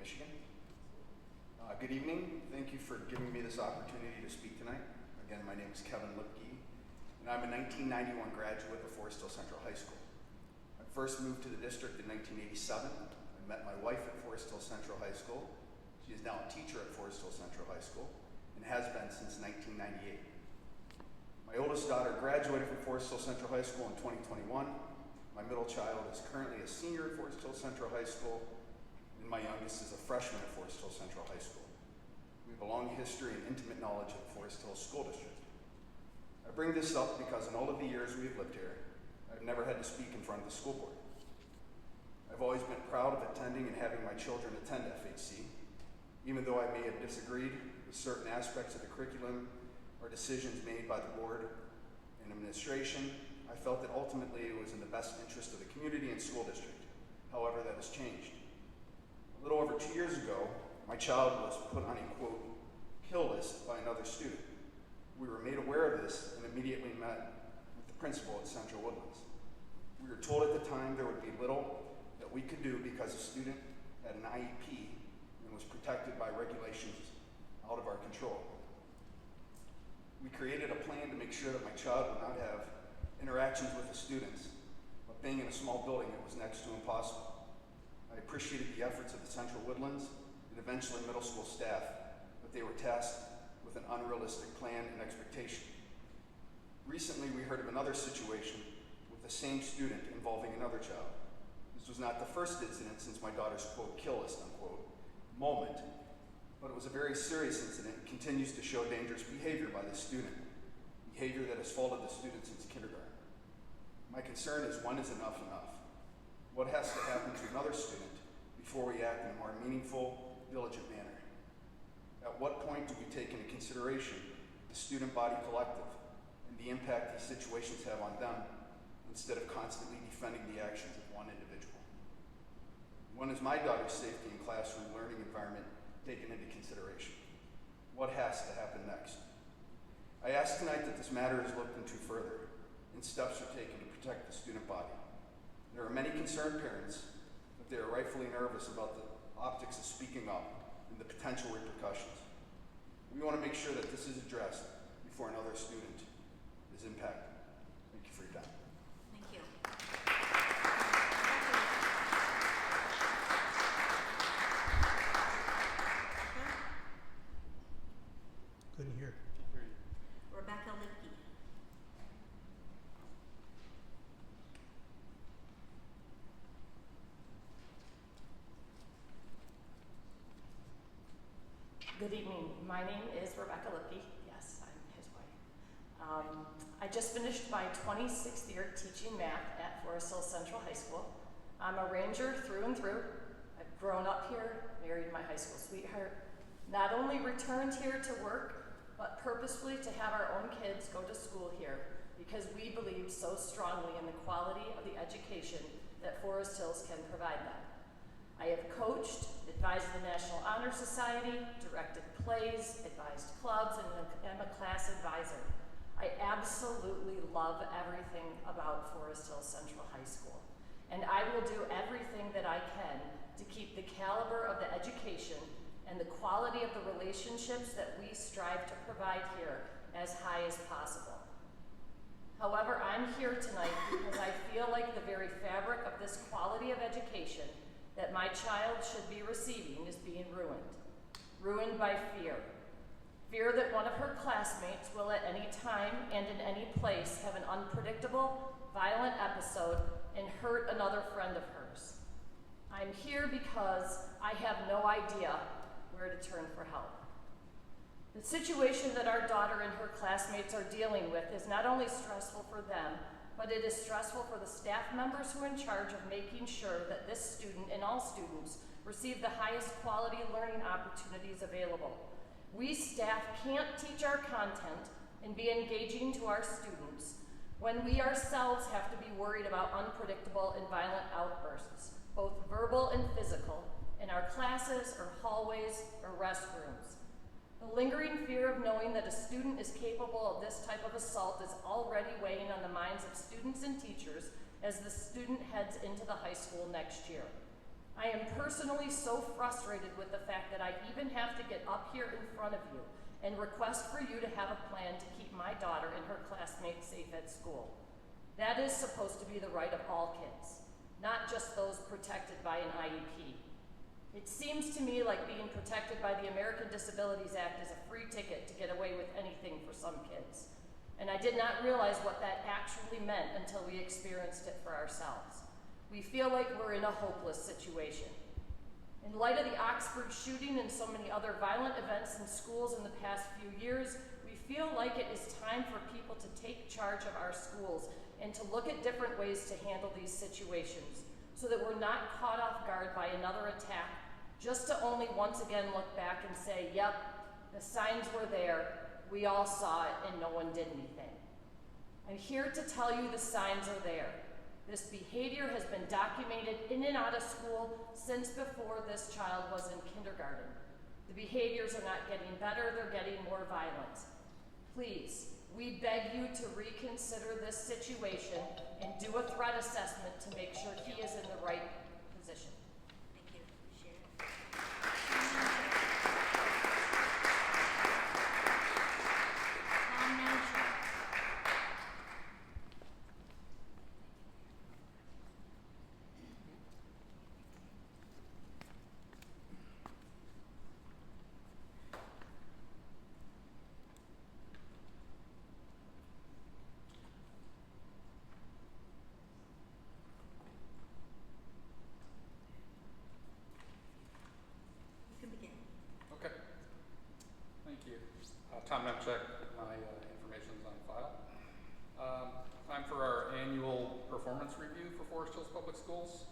Michigan. Good evening. Thank you for giving me this opportunity to speak tonight. Again, my name is Kevin Lipke, and I'm a 1991 graduate of Forest Hill Central High School. I first moved to the district in 1987. I met my wife at Forest Hill Central High School. She is now a teacher at Forest Hill Central High School and has been since 1998. My oldest daughter graduated from Forest Hill Central High School in 2021. My middle child is currently a senior at Forest Hill Central High School, and my youngest is a freshman at Forest Hill Central High School. We have a long history and intimate knowledge of the Forest Hill School District. I bring this up because in all of the years we have lived here, I've never had to speak in front of the school board. I've always been proud of attending and having my children attend FHC, even though I may have disagreed with certain aspects of the curriculum or decisions made by the board and administration. I felt that ultimately it was in the best interest of the community and school district. However, that has changed. A little over 2 years ago, my child was put on a, quote, kill list by another student. We were made aware of this and immediately met with the principal at Central Woodlands. We were told at the time there would be little that we could do because the student had an IEP and was protected by regulations out of our control. We created a plan to make sure that my child would not have interactions with the students, but being in a small building, it was next to impossible. I appreciated the efforts of the Central Woodlands and eventually middle school staff, but they were tasked with an unrealistic plan and expectation. Recently, we heard of another situation with the same student involving another child. This was not the first incident since my daughter's, quote, kill list, unquote, moment, but it was a very serious incident and continues to show dangerous behavior by the student, behavior that has followed the student since kindergarten. My concern is, when is enough enough? What has to happen to another student before we act in a more meaningful, diligent manner? At what point do we take into consideration the student body collective and the impact these situations have on them instead of constantly defending the actions of one individual? When is my daughter's safety and classroom learning environment taken into consideration? What has to happen next? I ask tonight that this matter is looked into further and steps are taken to protect the student body. There are many concerned parents, but they are rightfully nervous about the optics of speaking up and the potential repercussions. We want to make sure that this is addressed before another student is impacted. Thank you for your time. Thank you. Couldn't hear. Rebecca Lipke. Good evening. My name is Rebecca Lipke. Yes, I'm his wife. I just finished my 26th year teaching math at Forest Hill Central High School. I'm a Ranger through and through. I've grown up here, married my high school sweetheart, not only returned here to work, but purposefully to have our own kids go to school here because we believe so strongly in the quality of the education that Forest Hills can provide them. I have coached, advised the National Honor Society, directed plays, advised clubs, and am a class advisor. I absolutely love everything about Forest Hill Central High School, and I will do everything that I can to keep the caliber of the education and the quality of the relationships that we strive to provide here as high as possible. However, I'm here tonight because I feel like the very fabric of this quality of education that my child should be receiving is being ruined. Ruined by fear. Fear that one of her classmates will at any time and in any place have an unpredictable, violent episode and hurt another friend of hers. I'm here because I have no idea where to turn for help. The situation that our daughter and her classmates are dealing with is not only stressful for them, but it is stressful for the staff members who are in charge of making sure that this student and all students receive the highest quality learning opportunities available. We staff can't teach our content and be engaging to our students when we ourselves have to be worried about unpredictable and violent outbursts, both verbal and physical, in our classes or hallways or restrooms. The lingering fear of knowing that a student is capable of this type of assault is already weighing on the minds of students and teachers as the student heads into the high school next year. I am personally so frustrated with the fact that I even have to get up here in front of you and request for you to have a plan to keep my daughter and her classmates safe at school. That is supposed to be the right of all kids, not just those protected by an IEP. It seems to me like being protected by the American Disabilities Act is a free ticket to get away with anything for some kids. And I did not realize what that actually meant until we experienced it for ourselves. We feel like we're in a hopeless situation. In light of the Oxford shooting and so many other violent events in schools in the past few years, we feel like it is time for people to take charge of our schools and to look at different ways to handle these situations so that we're not caught off guard by another attack just to only once again look back and say, yep, the signs were there, we all saw it, and no one did anything. I'm here to tell you the signs are there. This behavior has been documented in and out of school since before this child was in kindergarten. The behaviors are not getting better, they're getting more violent. Please, we beg you to reconsider this situation and do a threat assessment to make sure he is in the right position. Thank you. Sharon. Tom Nashua. You can begin. Okay. Thank you. Tom Nemchek, my information's on file. Time for our annual performance review for Forest Hills Public Schools.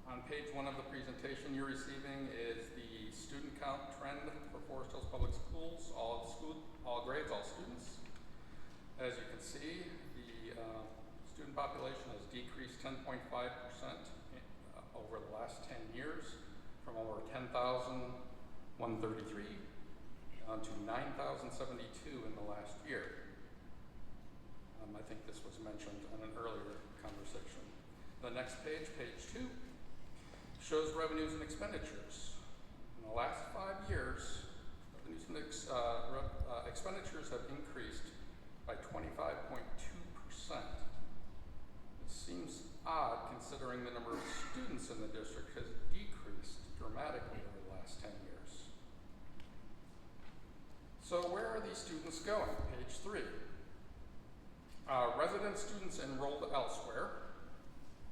On page 1 of the presentation you're receiving is the student count trend for Forest Hills Public Schools, all grades, all students. As you can see, the student population has decreased 10.5% over the last 10 years, from over 10,133 down to 9,072 in the last year. I think this was mentioned in an earlier conversation. The next page, page 2, shows revenues and expenditures. In the last 5 years, revenues and expenditures have increased by 25.2%. It seems odd considering the number of students in the district has decreased dramatically over the last 10 years. So where are these students going? Page 3. Resident students enrolled elsewhere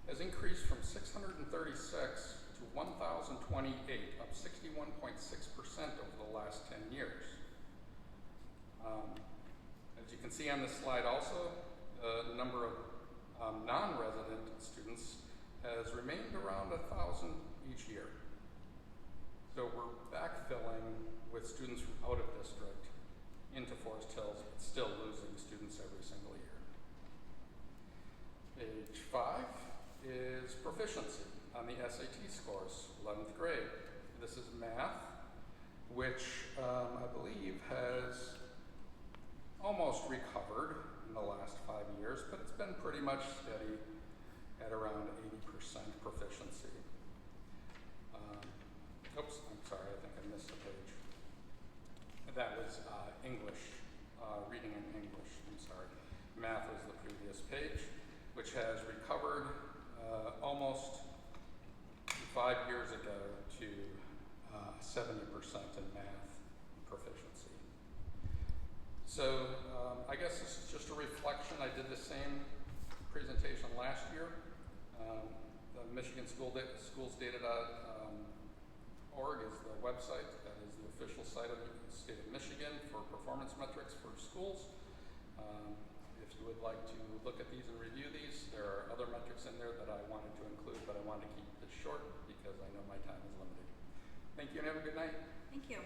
has increased from 636 to 1,028, up 61.6% over the last 10 years. As you can see on this slide also, the number of non-resident students has remained around 1,000 each year. So we're backfilling with students from out of district into Forest Hills, but still losing students every single year. Page 5 is proficiency on the SAT scores, 11th grade. This is math, which I believe has almost recovered in the last 5 years, but it's been pretty much steady at around 80% proficiency. Oops, I'm sorry, I think I missed a page. That was English, reading in English, I'm sorry. Math was the previous page, which has recovered almost 5 years ago to 70% in math proficiency. So I guess this is just a reflection. I did the same presentation last year. The Michigan Schools Data.org is the website. That is the official site of the state of Michigan for performance metrics for schools. If you would like to look at these and review these, there are other metrics in there that I wanted to include, but I wanted to keep this short because I know my time is limited. Thank you and have a good night. Thank you.